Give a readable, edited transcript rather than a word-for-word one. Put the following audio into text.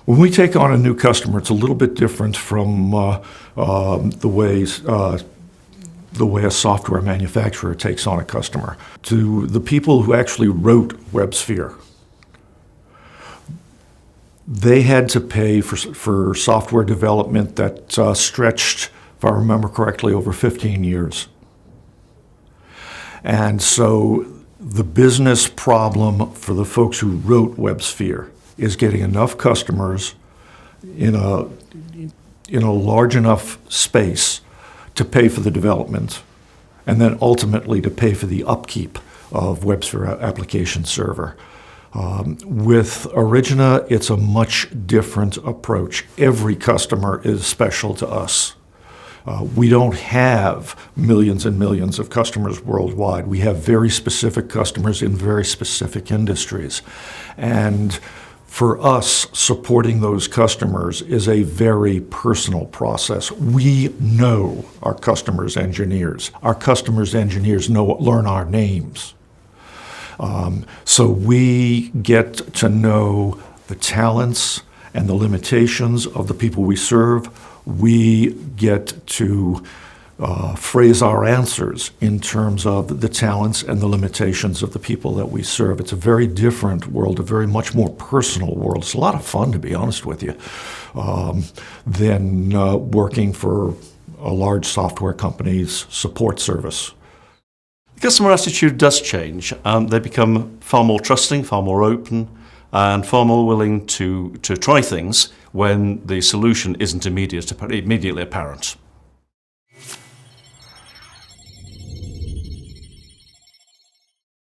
When we take on a new customer, it's a little bit different from the way a software manufacturer takes on a customer. To the people who actually wrote WebSphere, they had to pay for software development that stretched, if I remember correctly, over 15 years. And so the business problem for the folks who wrote WebSphere is getting enough customers in a large enough space to pay for the development, and then ultimately to pay for the upkeep of WebSphere application server. With Origina, it's a much different approach. Every customer is special to us. We don't have millions and millions of customers worldwide. We have very specific customers in very specific industries. And for us, supporting those customers is a very personal process. We know our customers' engineers. Our customers' engineers learn our names. So we get to know the talents and the limitations of the people we serve. We get to phrase our answers in terms of the talents and the limitations of the people that we serve. It's a very different world, a very much more personal world. It's a lot of fun, to be honest with you, than working for a large software company's support service. The customer attitude does change. They become far more trusting, far more open, and far more willing to try things when the solution isn't immediately apparent.